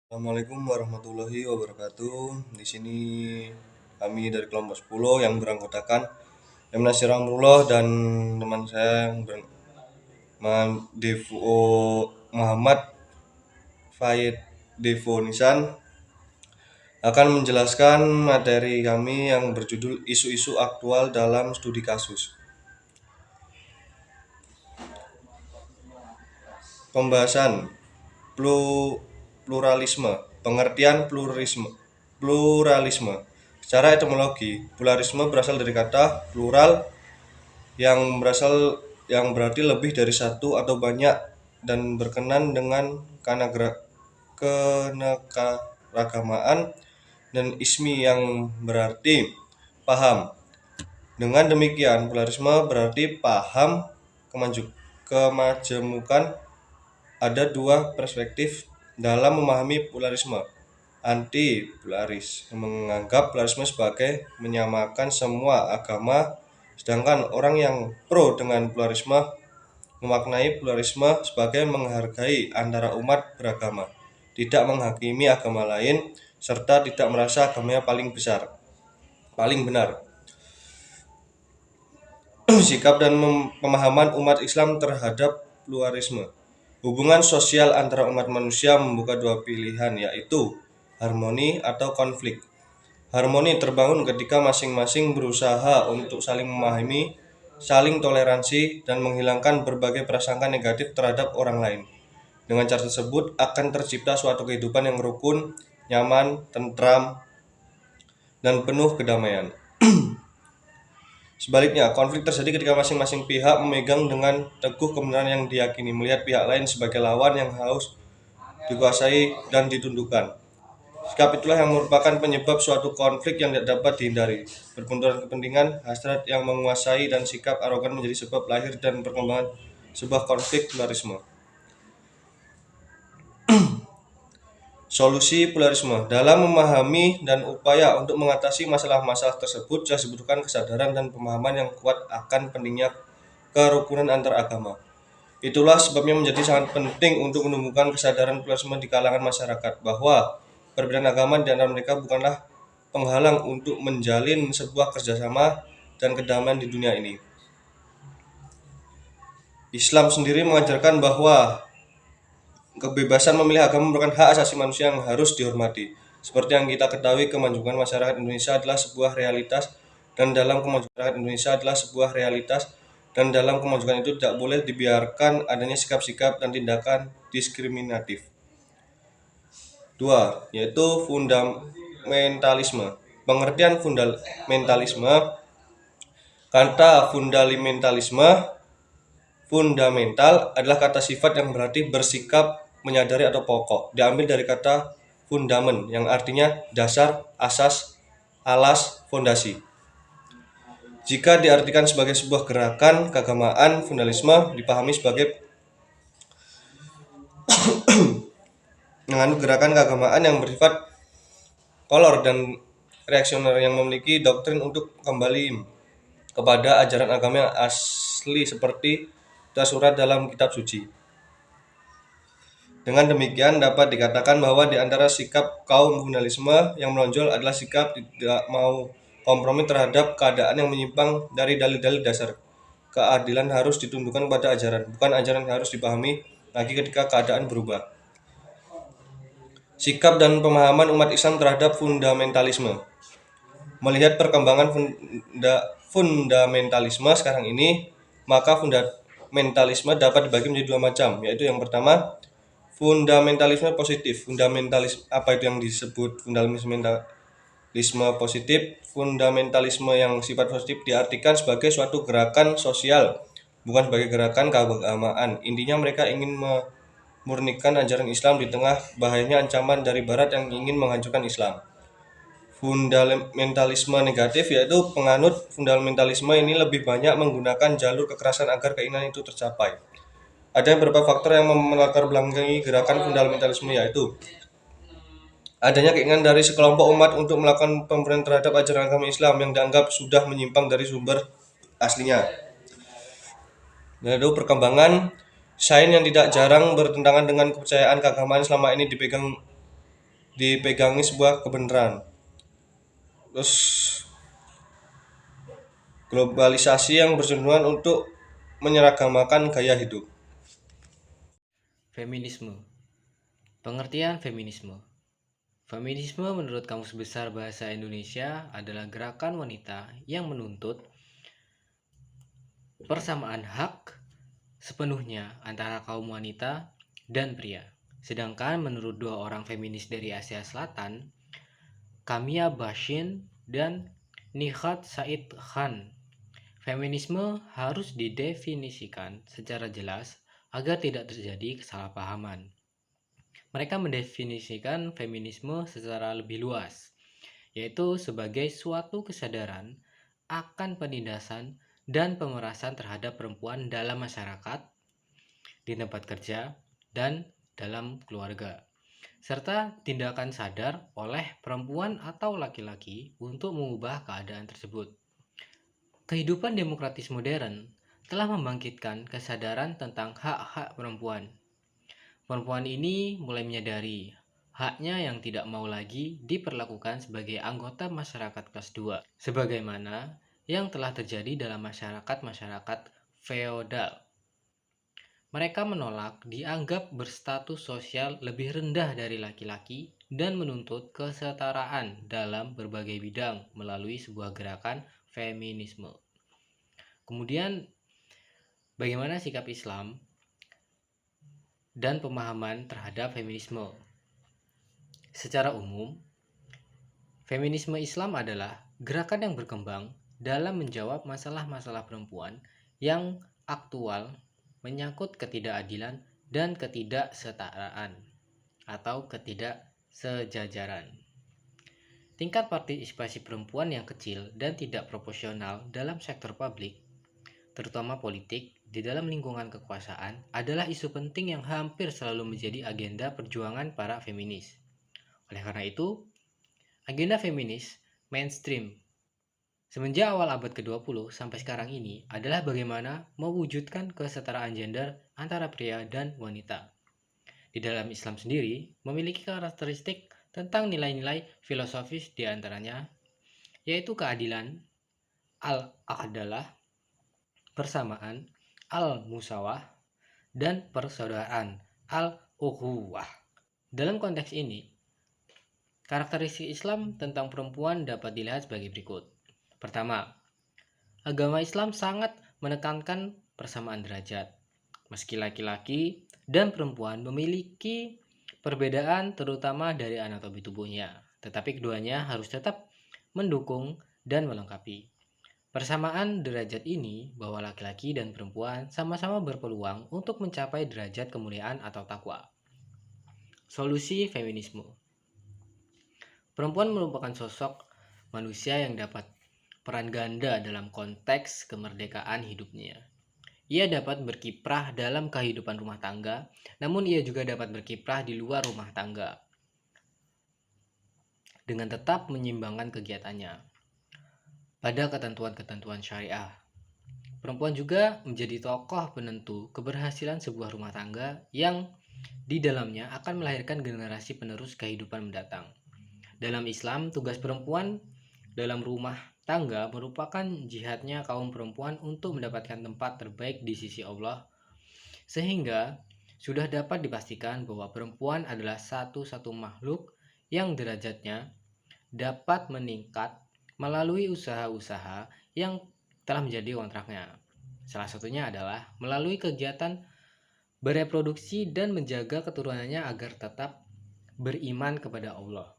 Assalamualaikum warahmatullahi wabarakatuh. Di sini kami dari kelompok 10 yang beranggotakan M. Nasir Amrullah dan teman saya yang Devo Muhammad Faid Devo Nisan akan menjelaskan materi kami yang berjudul isu-isu aktual dalam studi kasus. Pembahasan pluralisme, pengertian pluralisme. Secara etimologi, pluralisme berasal dari kata plural yang berarti lebih dari satu atau banyak dan berkenan dengan keanekaragamaan, dan ismi yang berarti paham. Dengan demikian, pluralisme berarti paham kemajemukan. Ada dua perspektif dalam memahami pluralisme. Anti-pluralis menganggap pluralisme sebagai menyamakan semua agama, sedangkan orang yang pro dengan pluralisme memaknai pluralisme sebagai menghargai antara umat beragama, tidak menghakimi agama lain, serta tidak merasa agamanya paling benar. Sikap dan pemahaman umat Islam terhadap pluralisme. Hubungan sosial antara umat manusia membuka dua pilihan, yaitu harmoni atau konflik. Harmoni terbangun ketika masing-masing berusaha untuk saling memahami, saling toleransi, dan menghilangkan berbagai prasangka negatif terhadap orang lain. Dengan cara tersebut akan tercipta suatu kehidupan yang rukun, nyaman, tentram, dan penuh kedamaian. Sebaliknya, konflik terjadi ketika masing-masing pihak memegang dengan teguh kebenaran yang diyakini, melihat pihak lain sebagai lawan yang harus dikuasai dan ditundukkan. Sikap itulah yang merupakan penyebab suatu konflik yang tidak dapat dihindari. Berbenturan kepentingan, hasrat yang menguasai, dan sikap arogan menjadi sebab lahir dan perkembangan sebuah konflik pluralisme. Solusi pluralisme. Dalam memahami dan upaya untuk mengatasi masalah-masalah tersebut, sudah dibutuhkan kesadaran dan pemahaman yang kuat akan pentingnya kerukunan antar agama. Itulah sebabnya menjadi sangat penting untuk menumbuhkan kesadaran pluralisme di kalangan masyarakat, bahwa perbedaan agama di antara mereka bukanlah penghalang untuk menjalin sebuah kerjasama dan kedamaian di dunia ini. Islam sendiri mengajarkan bahwa kebebasan memilih agama merupakan hak asasi manusia yang harus dihormati. Seperti yang kita ketahui, kemajuan masyarakat Indonesia adalah sebuah realitas, dan dalam kemajuan itu tidak boleh dibiarkan adanya sikap-sikap dan tindakan diskriminatif. 2. Yaitu fundamentalisme. Pengertian fundamentalisme. Kata fundamental adalah kata sifat yang berarti bersikap, menyadari, atau pokok. Diambil dari kata fundamen yang artinya dasar, asas, alas, fondasi. Jika diartikan sebagai sebuah gerakan keagamaan, fundamentalisme dipahami sebagai gerakan keagamaan yang bersifat kolor dan reaksioner yang memiliki doktrin untuk kembali kepada ajaran agama yang asli seperti tersurat dalam kitab suci. Dengan demikian dapat dikatakan bahwa di antara sikap kaum fundamentalisme yang menonjol adalah sikap tidak mau kompromi terhadap keadaan yang menyimpang dari dalil-dalil dasar. Keadilan harus ditundukkan pada ajaran, bukan ajaran yang harus dipahami lagi ketika keadaan berubah. Sikap dan pemahaman umat Islam terhadap fundamentalisme. Melihat perkembangan fundamentalisme sekarang ini, maka fundamentalisme dapat dibagi menjadi dua macam, yaitu yang pertama, fundamentalisme positif. Apa itu yang disebut fundamentalisme positif? Fundamentalisme yang sifat positif diartikan sebagai suatu gerakan sosial, bukan sebagai gerakan keagamaan. Intinya mereka ingin memurnikan ajaran Islam di tengah bahayanya ancaman dari Barat yang ingin menghancurkan Islam. Fundamentalisme negatif, yaitu penganut fundamentalisme ini lebih banyak menggunakan jalur kekerasan agar keinginan itu tercapai. Ada beberapa faktor yang melatar belakangi gerakan fundamentalisme, yaitu adanya keinginan dari sekelompok umat untuk melakukan pemberontakan terhadap ajaran agama Islam yang dianggap sudah menyimpang dari sumber aslinya. Yaitu perkembangan sains yang tidak jarang bertentangan dengan kepercayaan keagamaan selama ini dipegang dipegangi sebuah kebenaran. Terus globalisasi yang bercenderungan untuk menyeragamakan gaya hidup. Feminisme. Pengertian feminisme. Feminisme menurut Kamus Besar Bahasa Indonesia adalah gerakan wanita yang menuntut persamaan hak sepenuhnya antara kaum wanita dan pria. Sedangkan menurut dua orang feminis dari Asia Selatan, Kamia Bashin dan Nihat Said Khan, feminisme harus didefinisikan secara jelas agar tidak terjadi kesalahpahaman. Mereka mendefinisikan feminisme secara lebih luas, yaitu sebagai suatu kesadaran akan penindasan dan pemerasan terhadap perempuan dalam masyarakat, di tempat kerja, dan dalam keluarga, serta tindakan sadar oleh perempuan atau laki-laki untuk mengubah keadaan tersebut. Kehidupan demokratis modern telah membangkitkan kesadaran tentang hak-hak perempuan. Perempuan ini mulai menyadari haknya yang tidak mau lagi diperlakukan sebagai anggota masyarakat kelas 2, sebagaimana yang telah terjadi dalam masyarakat-masyarakat feodal. Mereka menolak dianggap berstatus sosial lebih rendah dari laki-laki dan menuntut kesetaraan dalam berbagai bidang melalui sebuah gerakan feminisme. Kemudian, bagaimana sikap Islam dan pemahaman terhadap feminisme? Secara umum, feminisme Islam adalah gerakan yang berkembang dalam menjawab masalah-masalah perempuan yang aktual menyangkut ketidakadilan dan ketidaksetaraan atau ketidaksejajaran. Tingkat partisipasi perempuan yang kecil dan tidak proporsional dalam sektor publik, terutama politik, di dalam lingkungan kekuasaan adalah isu penting yang hampir selalu menjadi agenda perjuangan para feminis. Oleh karena itu, agenda feminis mainstream semenjak awal abad ke-20 sampai sekarang ini adalah bagaimana mewujudkan kesetaraan gender antara pria dan wanita. Di dalam Islam sendiri memiliki karakteristik tentang nilai-nilai filosofis di antaranya, yaitu keadilan, al-adalah, persamaan, al-musawah, dan persaudaraan, al-ukhuwah. Dalam konteks ini, karakteristik Islam tentang perempuan dapat dilihat sebagai berikut. Pertama, agama Islam sangat menekankan persamaan derajat. Meski laki-laki dan perempuan memiliki perbedaan terutama dari anatomi tubuhnya, tetapi keduanya harus tetap mendukung dan melengkapi. Persamaan derajat ini bahwa laki-laki dan perempuan sama-sama berpeluang untuk mencapai derajat kemuliaan atau takwa. Solusi feminisme. Perempuan merupakan sosok manusia yang dapat peran ganda dalam konteks kemerdekaan hidupnya. Ia dapat berkiprah dalam kehidupan rumah tangga, namun ia juga dapat berkiprah di luar rumah tangga dengan tetap menyeimbangkan kegiatannya pada ketentuan-ketentuan syariah. Perempuan juga menjadi tokoh penentu keberhasilan sebuah rumah tangga yang di dalamnya akan melahirkan generasi penerus kehidupan mendatang. Dalam Islam, tugas perempuan dalam rumah tangga merupakan jihadnya kaum perempuan untuk mendapatkan tempat terbaik di sisi Allah, sehingga sudah dapat dipastikan bahwa perempuan adalah satu-satu makhluk yang derajatnya dapat meningkat melalui usaha-usaha yang telah menjadi kontraknya. Salah satunya adalah melalui kegiatan bereproduksi dan menjaga keturunannya agar tetap beriman kepada Allah.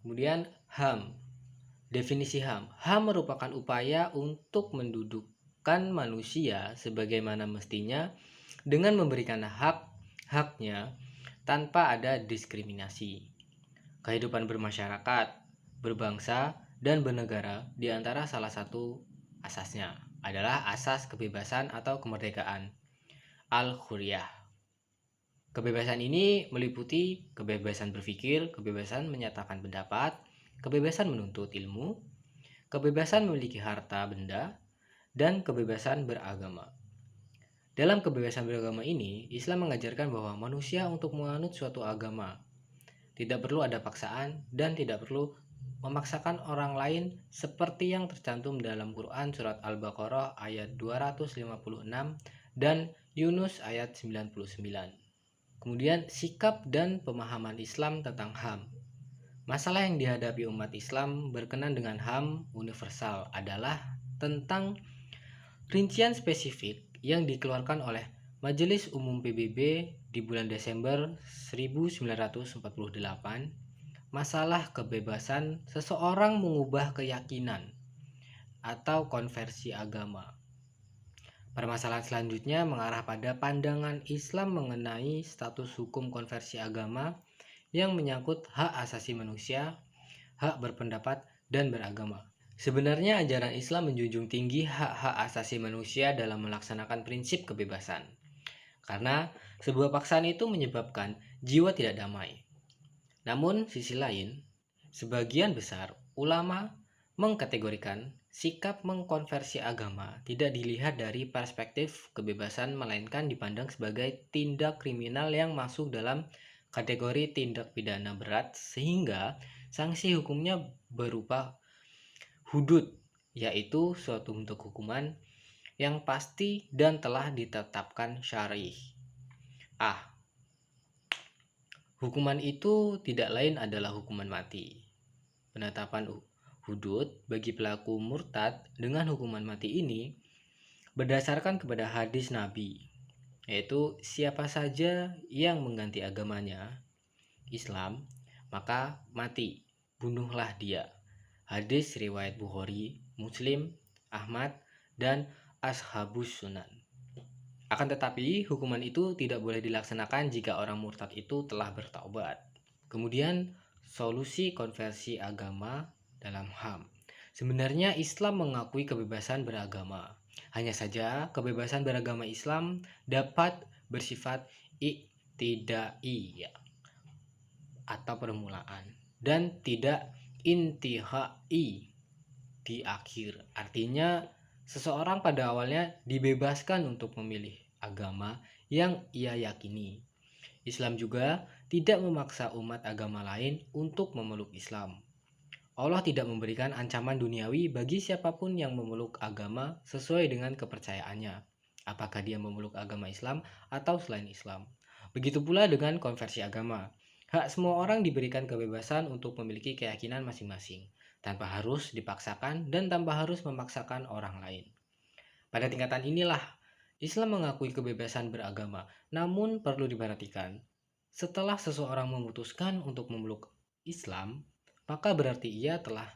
Kemudian HAM. Definisi HAM. HAM merupakan upaya untuk mendudukkan manusia sebagaimana mestinya dengan memberikan hak-haknya tanpa ada diskriminasi. Kehidupan bermasyarakat, berbangsa, dan bernegara di antara salah satu asasnya adalah asas kebebasan atau kemerdekaan, al-hurriyah. Kebebasan ini meliputi kebebasan berpikir, kebebasan menyatakan pendapat, kebebasan menuntut ilmu, kebebasan memiliki harta benda, dan kebebasan beragama. Dalam kebebasan beragama ini, Islam mengajarkan bahwa manusia untuk menganut suatu agama tidak perlu ada paksaan, dan tidak perlu memaksakan orang lain seperti yang tercantum dalam Quran surat Al-Baqarah ayat 256 dan Yunus ayat 99. Kemudian sikap dan pemahaman Islam tentang HAM. Masalah yang dihadapi umat Islam berkenan dengan HAM universal adalah tentang rincian spesifik yang dikeluarkan oleh Majelis Umum PBB di bulan Desember 1948, masalah kebebasan seseorang mengubah keyakinan atau konversi agama. Permasalahan selanjutnya mengarah pada pandangan Islam mengenai status hukum konversi agama yang menyangkut hak asasi manusia, hak berpendapat, dan beragama. Sebenarnya ajaran Islam menjunjung tinggi hak-hak asasi manusia dalam melaksanakan prinsip kebebasan. Karena sebuah paksaan itu menyebabkan jiwa tidak damai. Namun, sisi lain, sebagian besar ulama mengkategorikan sikap mengkonversi agama tidak dilihat dari perspektif kebebasan melainkan dipandang sebagai tindak kriminal yang masuk dalam kategori tindak pidana berat sehingga sanksi hukumnya berupa hudud, yaitu suatu bentuk hukuman yang pasti dan telah ditetapkan syar'i. Hukuman itu tidak lain adalah hukuman mati. Penetapan hudud bagi pelaku murtad dengan hukuman mati ini berdasarkan kepada hadis Nabi, yaitu siapa saja yang mengganti agamanya Islam, maka mati, bunuhlah dia. Hadis riwayat Bukhari, Muslim, Ahmad, dan Ashabus Sunan. Akan tetapi, hukuman itu tidak boleh dilaksanakan jika orang murtad itu telah bertaubat. Kemudian, solusi konversi agama dalam HAM. Sebenarnya Islam mengakui kebebasan beragama. Hanya saja kebebasan beragama Islam dapat bersifat iktidai atau permulaan dan tidak intihai di akhir. Artinya seseorang pada awalnya dibebaskan untuk memilih agama yang ia yakini. Islam juga tidak memaksa umat agama lain untuk memeluk Islam. Allah tidak memberikan ancaman duniawi bagi siapapun yang memeluk agama sesuai dengan kepercayaannya, apakah dia memeluk agama Islam atau selain Islam. Begitu pula dengan konversi agama. Hak semua orang diberikan kebebasan untuk memiliki keyakinan masing-masing, tanpa harus dipaksakan dan tanpa harus memaksakan orang lain. Pada tingkatan inilah, Islam mengakui kebebasan beragama, namun perlu diperhatikan, setelah seseorang memutuskan untuk memeluk Islam, maka berarti ia telah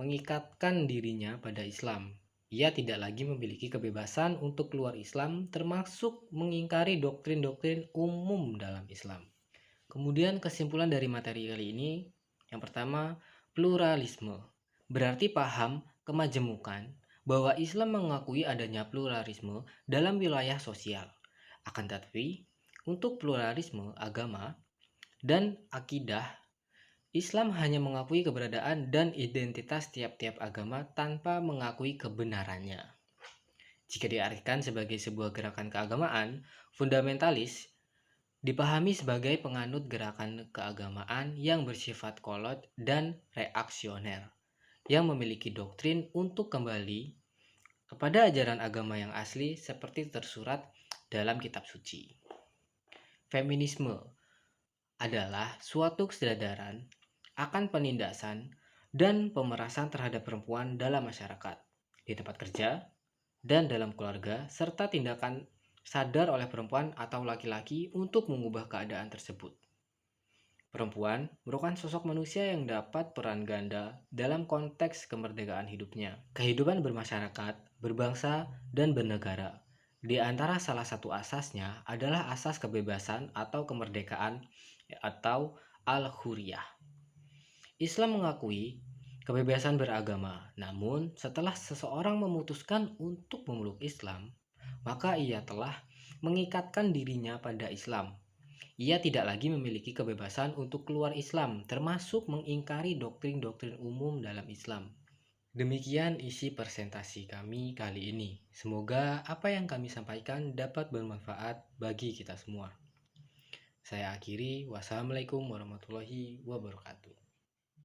mengikatkan dirinya pada Islam. Ia tidak lagi memiliki kebebasan untuk keluar Islam, termasuk mengingkari doktrin-doktrin umum dalam Islam. Kemudian kesimpulan dari materi kali ini, yang pertama, pluralisme. Berarti paham kemajemukan bahwa Islam mengakui adanya pluralisme dalam wilayah sosial. Akan tetapi, untuk pluralisme agama dan akidah, Islam hanya mengakui keberadaan dan identitas tiap-tiap agama tanpa mengakui kebenarannya. Jika diartikan sebagai sebuah gerakan keagamaan, fundamentalis dipahami sebagai penganut gerakan keagamaan yang bersifat kolot dan reaksioner, yang memiliki doktrin untuk kembali kepada ajaran agama yang asli seperti tersurat dalam kitab suci. Feminisme adalah suatu kesadaran akan penindasan dan pemerasan terhadap perempuan dalam masyarakat, di tempat kerja, dan dalam keluarga, serta tindakan sadar oleh perempuan atau laki-laki untuk mengubah keadaan tersebut. Perempuan merupakan sosok manusia yang dapat peran ganda dalam konteks kemerdekaan hidupnya, kehidupan bermasyarakat, berbangsa, dan bernegara. Di antara salah satu asasnya adalah asas kebebasan atau kemerdekaan atau al-huriyah. Islam mengakui kebebasan beragama, namun setelah seseorang memutuskan untuk memeluk Islam, maka ia telah mengikatkan dirinya pada Islam. Ia tidak lagi memiliki kebebasan untuk keluar Islam, termasuk mengingkari doktrin-doktrin umum dalam Islam. Demikian isi presentasi kami kali ini. Semoga apa yang kami sampaikan dapat bermanfaat bagi kita semua. Saya akhiri, wassalamualaikum warahmatullahi wabarakatuh.